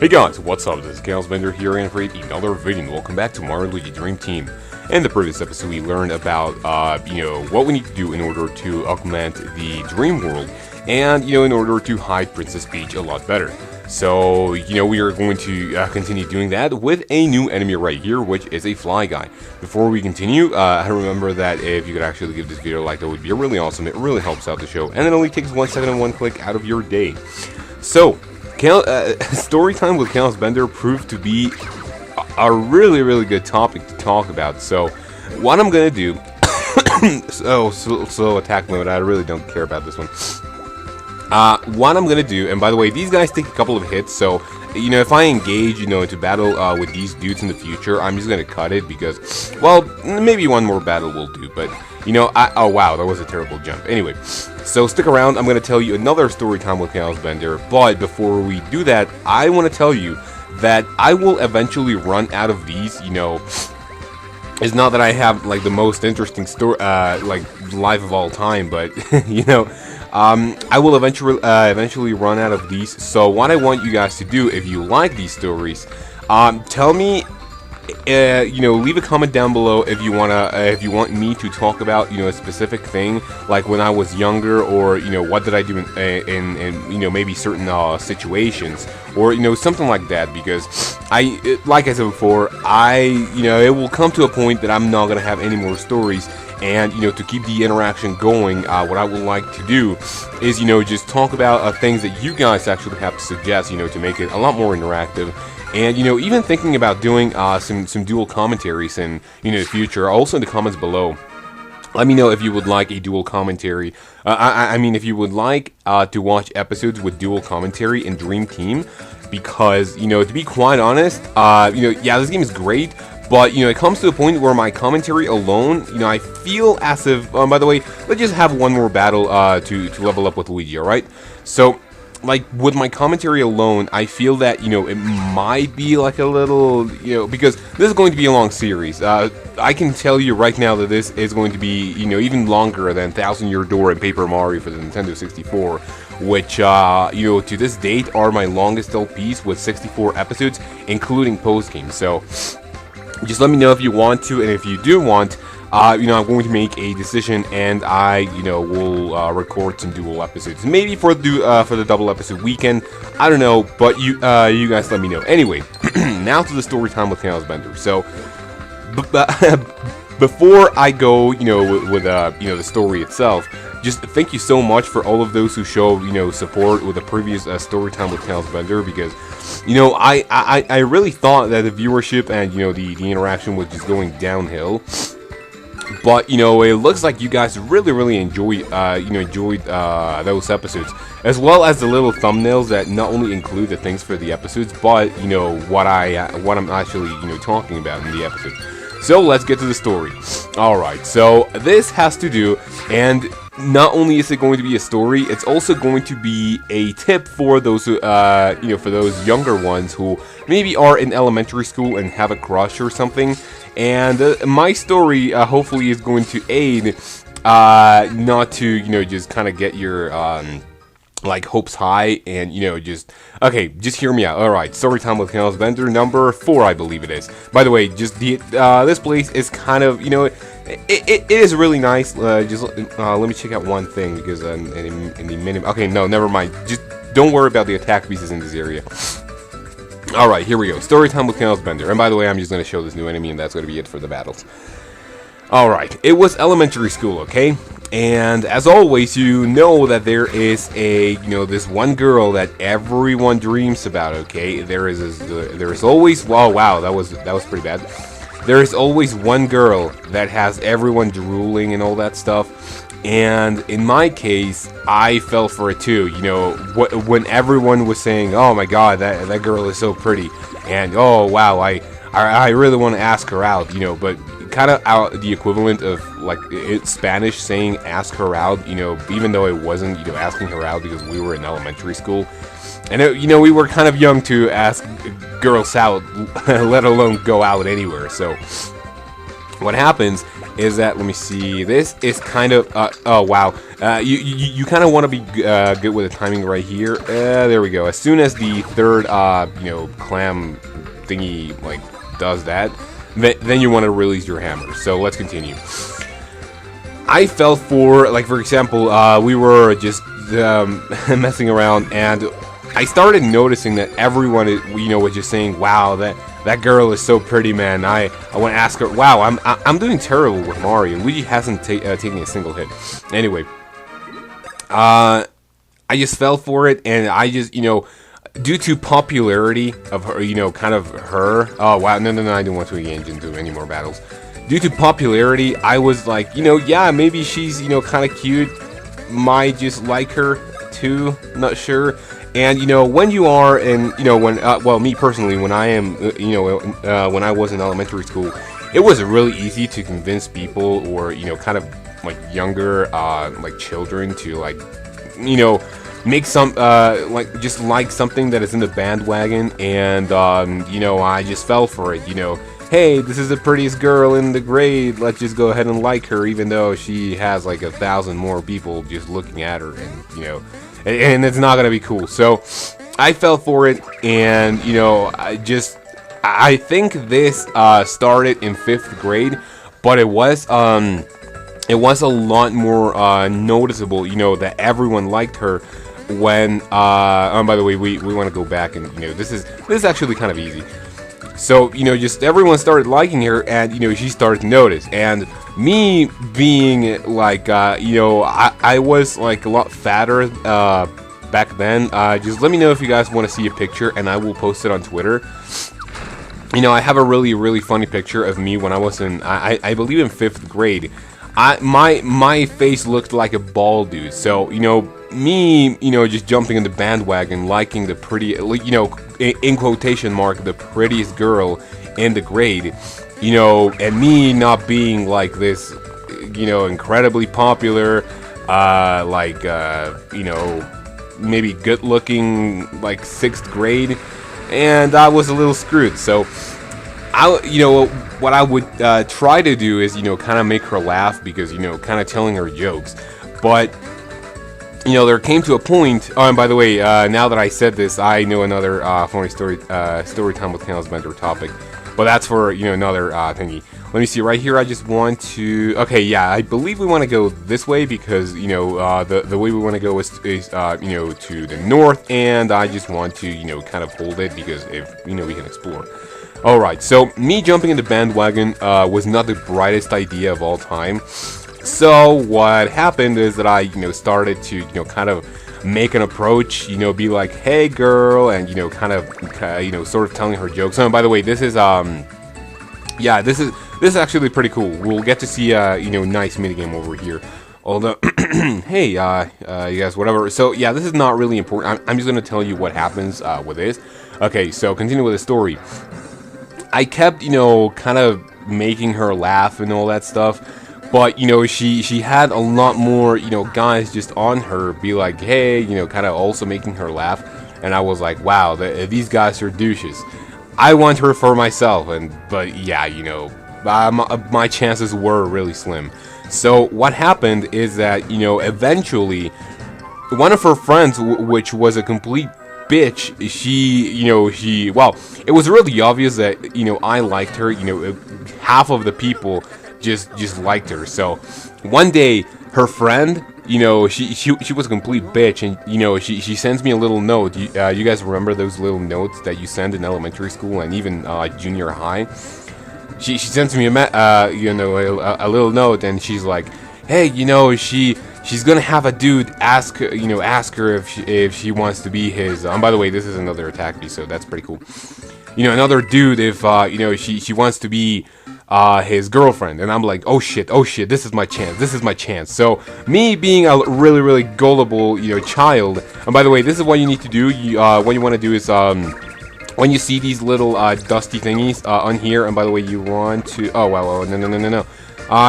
Hey guys, what's up? This is kaozbender here and for another video, and welcome back to Mario Luigi Dream Team. In the previous episode, we learned about, what we need to do in order to augment the Dream World, and, in order to hide Princess Peach a lot better. So, we are going to continue doing that with a new enemy right here, which is a fly guy. Before we continue, I remember that if you could actually give this video a like, that would be really awesome. It really helps out the show, and it only takes 1 second and 1 click out of your day. So, Storytime with kaozbender proved to be a really good topic to talk about. So, what I'm gonna do, so attack mode. I really don't care about this one. What I'm gonna do, and by the way, these guys take a couple of hits. So, if I engage, into battle with these dudes in the future, I'm just gonna cut it because, well, maybe one more battle will do. But oh wow, that was a terrible jump. Anyway. So stick around, I'm going to tell you another story time with kaozbender, but before we do that, I want to tell you that I will eventually run out of these, It's not that I have, like, the most interesting story, life of all time, but, I will eventually run out of these. So what I want you guys to do, if you like these stories, tell me, leave a comment down below if you want me to talk about, a specific thing, like when I was younger, or, what did I do in maybe certain, situations, or, something like that, because like I said before, it will come to a point that I'm not gonna have any more stories, and, to keep the interaction going, what I would like to do is, just talk about, things that you guys actually have to suggest, to make it a lot more interactive. And, even thinking about doing some dual commentaries in, the future, also in the comments below. Let me know if you would like a dual commentary. I mean, if you would like to watch episodes with dual commentary in Dream Team, because, to be quite honest, yeah, this game is great, but, it comes to a point where my commentary alone, I feel as if, by the way, let's just have one more battle to level up with Luigi, alright? So, like, with my commentary alone, I feel that, it might be, like, a little, because this is going to be a long series. I can tell you right now that this is going to be, even longer than 1000-Year Door and Paper Mario for the Nintendo 64, which, to this date are my longest LPs with 64 episodes, including post-game. So, just let me know if you want to, and if you do want, I'm going to make a decision, and I, will record some dual episodes. Maybe for the double episode weekend. I don't know, but you guys let me know. Anyway, now to the story time with kaozbender. So, before I go, with the story itself, just thank you so much for all of those who showed, support with the previous story time with kaozbender, because, I really thought that the viewership and, the interaction was just going downhill. But, it looks like you guys really enjoyed those episodes, as well as the little thumbnails that not only include the things for the episodes, but, what I'm actually, talking about in the episode. So, let's get to the story. Alright, so, this has to do, and not only is it going to be a story, it's also going to be a tip for those who, for those younger ones who maybe are in elementary school and have a crush or something. And my story, hopefully, is going to aid, not to, just kind of get your, hopes high, and, just hear me out. Alright, story time with kaozbender number 4, I believe it is. By the way, just this place is kind of, it is really nice. Let me check out one thing, because in the minute, okay, no, never mind. Just don't worry about the attack pieces in this area. Alright, here we go. Storytime with kaozbender. And by the way, I'm just going to show this new enemy, and that's going to be it for the battles. Alright, it was elementary school, okay? And as always, you know that there is a, this one girl that everyone dreams about, okay? There is always, wow, that was pretty bad. There is always one girl that has everyone drooling and all that stuff. And in my case, I fell for it too. When everyone was saying, "Oh my God, that girl is so pretty," and "Oh wow, I really want to ask her out," but kind of the equivalent of Spanish saying "ask her out," even though it wasn't, asking her out, because we were in elementary school, and we were kind of young to ask girls out, let alone go out anywhere. So, what happens is that, let me see, this is kind of, oh wow, you kind of want to be good with the timing right here. There we go. As soon as the third, clam thingy, like, does that, then you want to release your hammer. So let's continue. I fell for, like, for example, we were just messing around, and I started noticing that everyone, was just saying, wow, that girl is so pretty, man. I want to ask her. Wow, I'm doing terrible with Mario. Luigi hasn't taken a single hit. Anyway, I just fell for it, and I just, due to popularity of her, kind of her. Oh wow, no, I didn't want to engage into any more battles. Due to popularity, I was like, yeah, maybe she's, kind of cute. Might just like her too. Not sure. And when you are in, when well, me personally, when I am, when I was in elementary school, it was really easy to convince people, or kind of like younger, like children, to like, make some, like just like something that is in the bandwagon, and I just fell for it. Hey, this is the prettiest girl in the grade. Let's just go ahead and like her, even though she has like 1,000 more people just looking at her, and and it's not gonna be cool. So I fell for it, and I think this started in 5th grade, but it was a lot more noticeable, that everyone liked her when oh, by the way, we want to go back, and this is actually kind of easy. So, just everyone started liking her, and, she started to notice. And me being, like, I was, like, a lot fatter back then. Just let me know if you guys want to see a picture, and I will post it on Twitter. I have a really, really funny picture of me when I was in, I believe in 5th grade. My face looked like a bald dude. So, me, just jumping in the bandwagon, liking the pretty, in quotation mark, the prettiest girl in the grade, and me not being like this, incredibly popular, maybe good looking, like 6th grade, and I was a little screwed. So, what I would try to do is, kind of make her laugh, because, kind of telling her jokes, but there came to a point. Oh, and by the way, now that I said this, I know another funny story time with kaozbender topic, but that's for another thingy. Let me see right here. I just want to. Okay, yeah, I believe we want to go this way, because the way we want to go is to the north, and I just want to kind of hold it, because if we can explore. All right, so me jumping in the bandwagon was not the brightest idea of all time. So what happened is that I, started to, kind of make an approach, be like, hey girl, and, kind of, sort of telling her jokes. Oh, and by the way, this is, yeah, this is actually pretty cool. We'll get to see a, nice minigame over here. Although, hey, you guys, whatever. So, yeah, this is not really important. I'm just going to tell you what happens with this. Okay, so continue with the story. I kept, kind of making her laugh and all that stuff. But, she had a lot more, guys just on her be like, hey, kind of also making her laugh. And I was like, wow, these guys are douches. I want her for myself. But yeah, my chances were really slim. So what happened is that, eventually, one of her friends, which was a complete bitch, well, it was really obvious that, I liked her. Half of the people just liked her. So one day her friend, she was a complete bitch, and she sends me a little note. You guys remember those little notes that you send in elementary school and even junior high? She sends me a little note, and she's like, hey, she's gonna have a dude ask her if she wants to be his. By the way, this is another attack piece, so that's pretty cool. Another dude, if she wants to be his girlfriend. And I'm like, oh shit, this is my chance. So me being a really, really gullible, child. And by the way, this is what you need to do. What you want to do is, when you see these little dusty thingies on here, and by the way, you want to, oh well, no.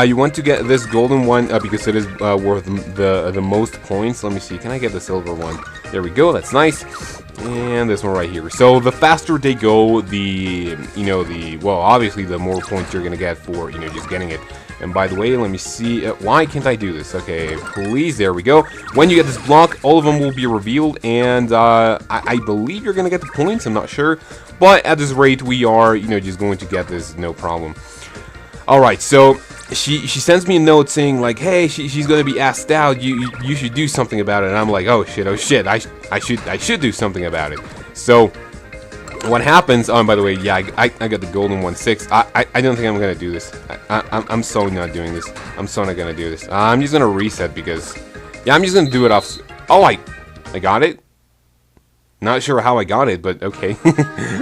You want to get this golden one because it is worth the most points. Let me see, can I get the silver one? There we go, that's nice. And this one right here. So the faster they go, well, obviously the more points you're gonna get for, just getting it. And by the way, let me see, why can't I do this? Okay, please, there we go. When you get this block, all of them will be revealed, and I believe you're gonna get the points, I'm not sure. But at this rate, we are, just going to get this, no problem. Alright, so she sends me a note saying like, hey, she's gonna be asked out. You should do something about it. And I'm like, oh shit, I should do something about it. So what happens? Oh, and by the way, yeah, I got the golden 1/6. I don't think I'm gonna do this. I'm so not doing this. I'm so not gonna do this. I'm just gonna reset because, yeah, I'm just gonna do it off. Oh, I got it. Not sure how I got it, but okay.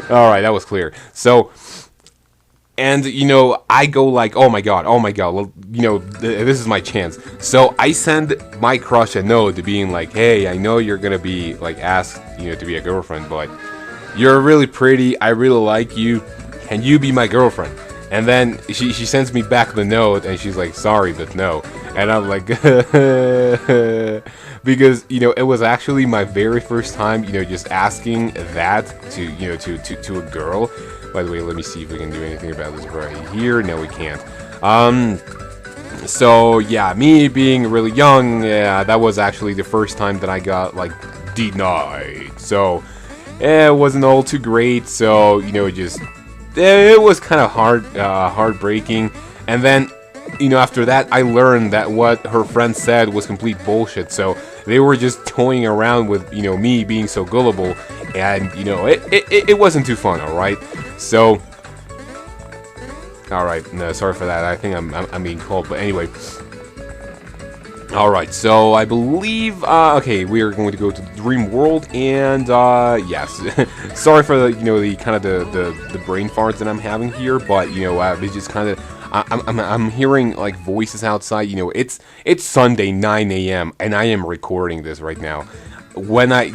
All right, that was clear. So. And, I go like, oh my god, well, this is my chance. So I send my crush a note being like, hey, I know you're gonna be, like, asked, to be a girlfriend, but you're really pretty, I really like you, can you be my girlfriend? And then she sends me back the note, and she's like, sorry, but no. And I'm like, because, it was actually my very first time, just asking that to a girl. By the way, let me see if we can do anything about this right here. No, we can't. So, yeah, me being really young, yeah, that was actually the first time that I got, like, denied. So, it wasn't all too great, so, it was kind of heartbreaking. And then, after that, I learned that what her friend said was complete bullshit, so they were just toying around with, me being so gullible, and, it wasn't too fun, alright? So, alright, no, sorry for that, I think I'm being cold, but anyway. Alright, so I believe, okay, we are going to go to the dream world, and, yes, sorry for the, the kind of the brain farts that I'm having here, but, it's just kind of, I'm hearing, like, voices outside, it's Sunday, 9 a.m., and I am recording this right now. When I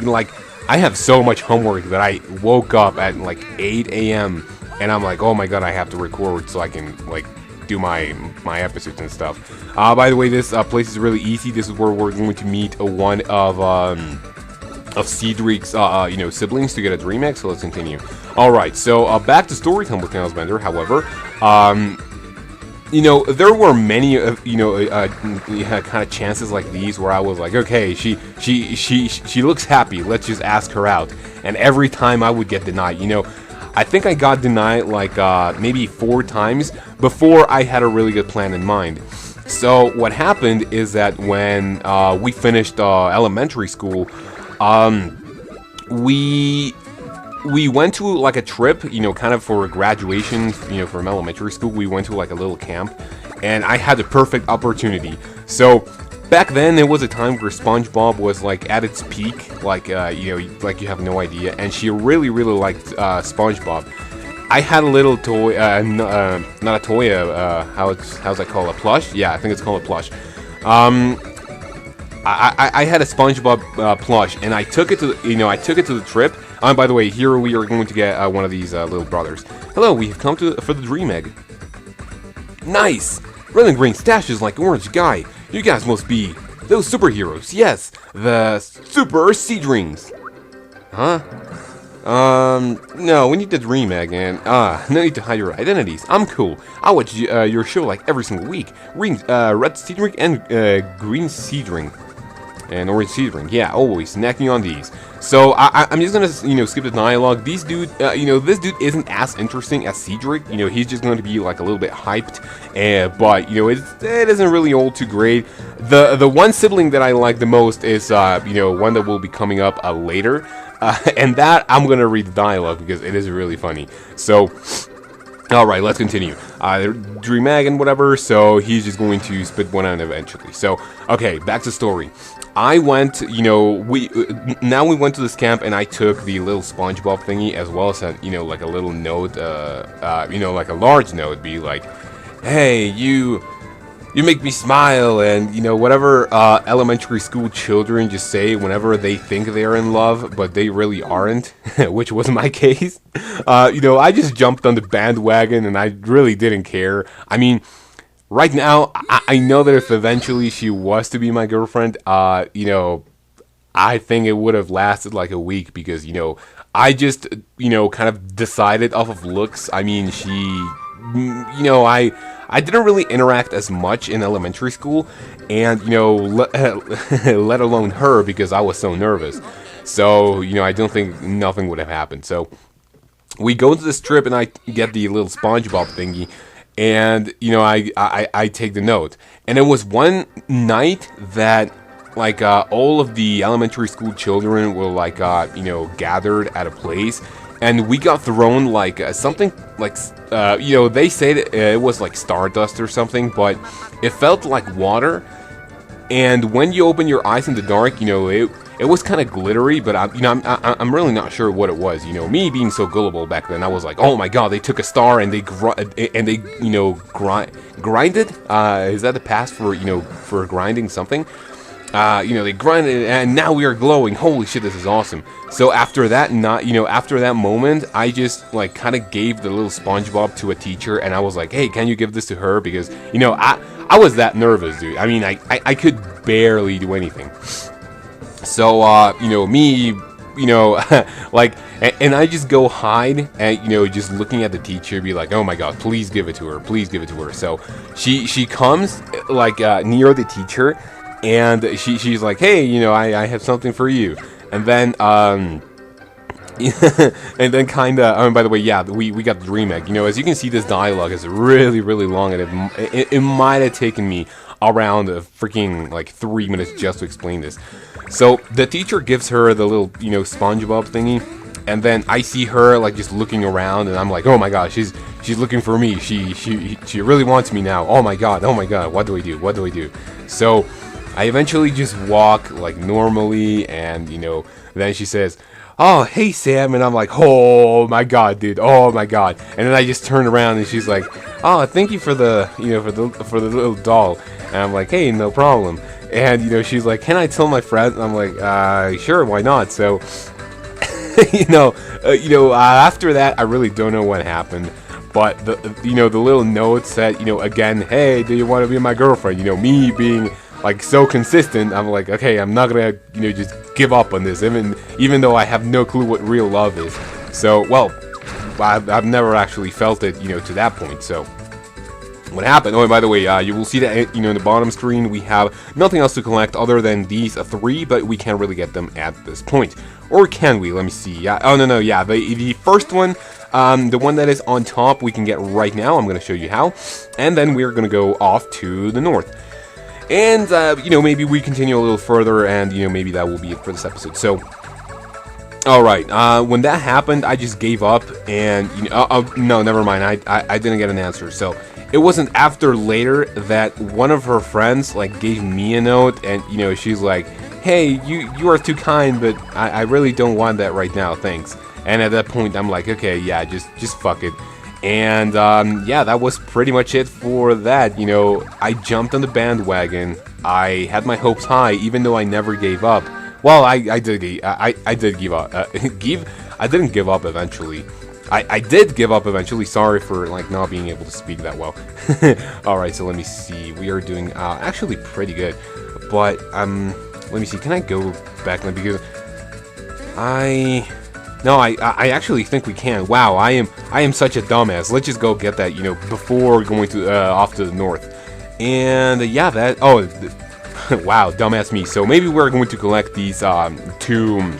have so much homework that I woke up at, like, 8 a.m., and I'm like, oh my god, I have to record so I can, like, do my episodes and stuff. By the way, this place is really easy. This is where we're going to meet one of Seadric's, siblings to get a dream egg, so let's continue. Alright, so, back to Storytime with kaozbender, however, there were many, kind of chances like these where I was like, okay, she looks happy, let's just ask her out. And every time I would get denied, I think I got denied like maybe 4 times before I had a really good plan in mind. So what happened is that when we finished elementary school, we went to like a trip, kind of for graduation, from elementary school. We went to like a little camp, and I had the perfect opportunity. So back then, there was a time where SpongeBob was like at its peak, like like you have no idea, and she really liked SpongeBob. I had a little toy, not a toy, how's that called, a plush? Yeah, I think it's called a plush. I had a SpongeBob plush, and I took it to the trip. By the way, here we are going to get one of these little brothers. Hello, we have come for the dream egg. Nice! Red and green stashes like orange guy. You guys must be those superheroes. Yes, the Super Seadrics. Huh? No, we need the dream egg, and no need to hide your identities. I'm cool. I watch your show like every single week. Red Seadric and green Seadric. And orange Seadric, yeah, always snacking on these. So I'm just gonna skip the dialogue. This dude isn't as interesting as Seadric. He's just going to be like a little bit hyped, but it isn't really all too great. The one sibling that I like the most is one that will be coming up later, and that I'm gonna read the dialogue because it is really funny. So. Alright, let's continue. Dream egg and whatever, so he's just going to spit one out eventually. So, okay, back to story. I went, we went to this camp, and I took the little SpongeBob thingy, as well as, like a little note, like a large note, be like, hey, you make me smile, and, whatever elementary school children just say whenever they think they're in love, but they really aren't, which was my case. I just jumped on the bandwagon, and I really didn't care. I mean, right now, I know that if eventually she was to be my girlfriend, I think it would have lasted like a week because, I just, kind of decided off of looks. I mean, I didn't really interact as much in elementary school, and, let alone her, because I was so nervous. So, I don't think nothing would have happened. So, we go to this trip, and I get the little SpongeBob thingy, and, I take the note. And it was one night that, like, all of the elementary school children were, like, gathered at a place, and we got thrown, like, something, like, they said it was, like, stardust or something, but it felt like water, and when you open your eyes in the dark, it was kind of glittery, but I'm really not sure what it was. Me being so gullible back then, I was like, oh my god, they took a star and they grinded. Is that the past for grinding something? They grinded it, and now we are glowing. Holy shit, this is awesome. So after that, after that moment, I just, like, kind of gave the little SpongeBob to a teacher, and I was like, hey, can you give this to her? Because, I was that nervous, dude. I mean, I could barely do anything. So, me, like, and I just go hide, and, just looking at the teacher, be like, oh my god, please give it to her, please give it to her. So, she comes, like, near the teacher, and she's like, hey, I have something for you. And then, and then kinda, by the way, yeah, we got the dream egg. As you can see, this dialogue is really, really long, and it might have taken me around a freaking, like, 3 minutes just to explain this. So, the teacher gives her the little, SpongeBob thingy, and then I see her, like, just looking around, and I'm like, oh my god, she's looking for me, she really wants me now, oh my god, what do I do? So, I eventually just walk, like, normally, and, then she says, oh, hey, Sam, and I'm like, oh my god, dude, oh my god, and then I just turn around, and she's like, oh, thank you for the, for the little doll, and I'm like, hey, no problem. And, she's like, can I tell my friend? And I'm like, sure, why not? So, after that, I really don't know what happened. But, the little note said, again, hey, do you want to be my girlfriend? Me being, like, so consistent, I'm like, okay, I'm not gonna, just give up on this, even though I have no clue what real love is. So, well, I've never actually felt it, to that point, so. What happened? Oh, and by the way, you will see that, in the bottom screen, we have nothing else to collect other than these 3, but we can't really get them at this point. Or can we? Let me see. Yeah. Oh, no, yeah. The first one, the one that is on top, we can get right now. I'm going to show you how. And then we're going to go off to the north. And, maybe we continue a little further, and, maybe that will be it for this episode. So, alright, when that happened, I just gave up, and, no, never mind. I didn't get an answer, so. It wasn't after later that one of her friends, like, gave me a note, and, she's like, hey, you are too kind, but I really don't want that right now, thanks. And at that point, I'm like, okay, yeah, just fuck it. And, yeah, that was pretty much it for that, I jumped on the bandwagon, I had my hopes high, even though I never gave up. Well, I did give up, I didn't give up eventually. I did give up eventually. Sorry for, like, not being able to speak that well. Alright, so let me see. We are doing actually pretty good. But let me see. Can I go back now? Because I actually think we can. Wow, I am such a dumbass. Let's just go get that, before going to off to the north. And yeah, that wow, dumbass me. So maybe we're going to collect these 2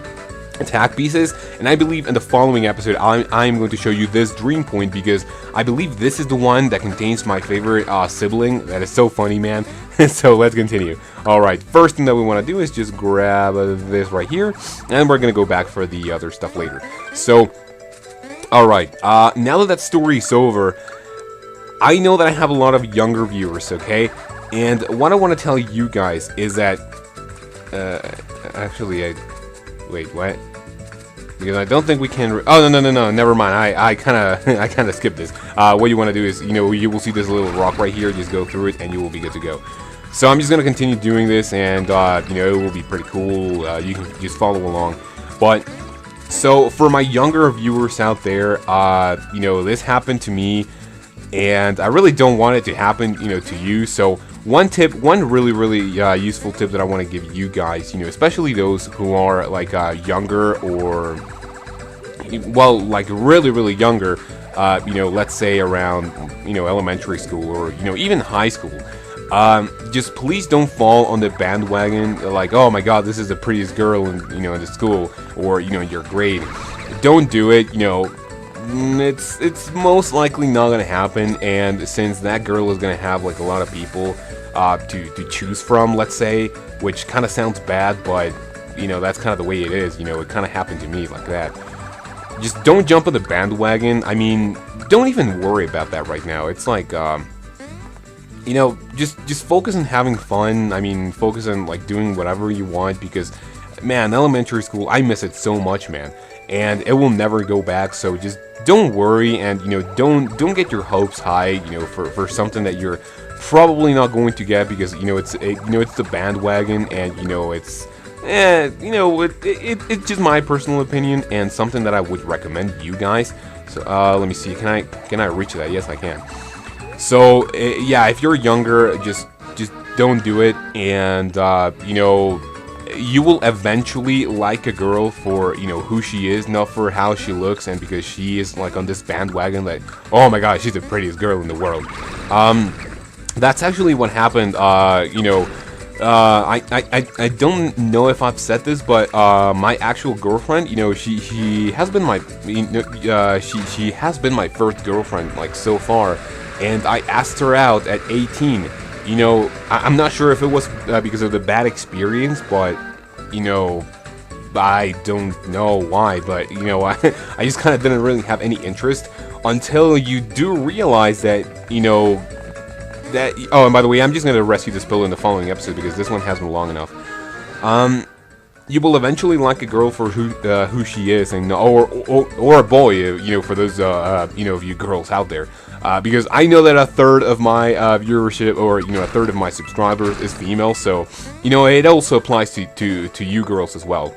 attack pieces, and I believe in the following episode I'm going to show you this dream point, because I believe this is the one that contains my favorite sibling. That is so funny, man. So let's continue. Alright, first thing that we want to do is just grab this right here, and we're gonna go back for the other stuff later. So, alright, now that story is over, I know that I have a lot of younger viewers, okay? And what I want to tell you guys is that, actually, wait, what? Because I don't think we can. Oh, no, never mind. I kind of skipped this. What you want to do is, you will see this little rock right here. Just go through it, and you will be good to go. So I'm just gonna continue doing this, and it will be pretty cool. You can just follow along. But so for my younger viewers out there, this happened to me, and I really don't want it to happen, to you. So one really useful tip that I want to give you guys, you know, especially those who are like younger or, well, like really younger, you know, let's say around, you know, elementary school or, you know, even high school. Just please don't fall on the bandwagon like, oh my god, this is the prettiest girl in, you know, in the school or, you know, in your grade. Don't do it, you know. It's most likely not gonna happen, and since that girl is gonna have like a lot of people to choose from, let's say, which kind of sounds bad, but you know, that's kind of the way it is. You know, it kind of happened to me like that. Just don't jump on the bandwagon. I mean, don't even worry about that right now. It's like you know, just focus on having fun. I mean, focus on like doing whatever you want, because man, elementary school, I miss it so much, man, and it will never go back. So just don't worry, and you know, don't get your hopes high, you know, for something that you're probably not going to get, because you know, it's the bandwagon, and you know, it's you know, it's just my personal opinion and something that I would recommend you guys. So let me see, can I reach that? Yes, I can. So yeah, if you're younger, just don't do it, and you know, you will eventually like a girl for, you know, who she is, not for how she looks, and because she is like on this bandwagon that, oh my god, she's the prettiest girl in the world. That's actually what happened. You know, I don't know if I've said this, but my actual girlfriend, you know, she has been my, you know, she has been my first girlfriend like so far, and I asked her out at 18. You know, I'm not sure if it was because of the bad experience, but, you know, I don't know why, but, you know, I just kind of didn't really have any interest until you do realize that, you know, that, oh, and by the way, I'm just going to rescue this pillow in the following episode because this one has been long enough. You will eventually like a girl for who she is, and or a boy, you know, for those you know, of you girls out there, because I know that a third of my viewership, or you know, a third of my subscribers is female, so you know, it also applies to you girls as well,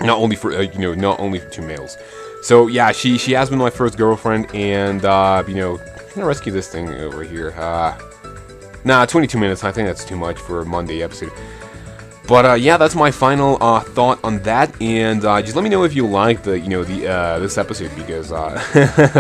not only for you know, not only to males. So yeah, she has been my first girlfriend, and you know, I'm gonna rescue this thing over here. Nah, 22 minutes. I think that's too much for a Monday episode. But yeah, that's my final thought on that, and just let me know if you like the, you know, this episode, because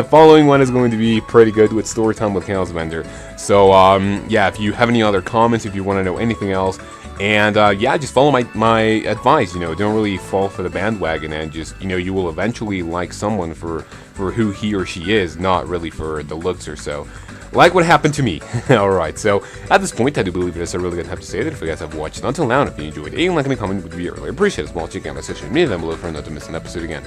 following one is going to be pretty good with Storytime with kaozbender. So yeah, if you have any other comments, if you want to know anything else, and yeah, just follow my advice. You know, don't really fall for the bandwagon, and just, you know, you will eventually like someone for who he or she is, not really for the looks or so. Like what happened to me. Alright, so at this point, I do believe that's a really good time to say that if you guys have watched until now, and if you enjoyed, a like and a comment would be really appreciated. Small check out my social media down below for not to miss an episode again.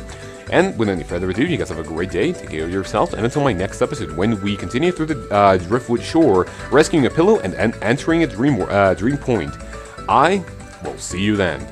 And without any further ado, you guys have a great day, take care of yourself, and until my next episode, when we continue through the Driftwood Shore, rescuing a pillow and entering a dream point. I will see you then.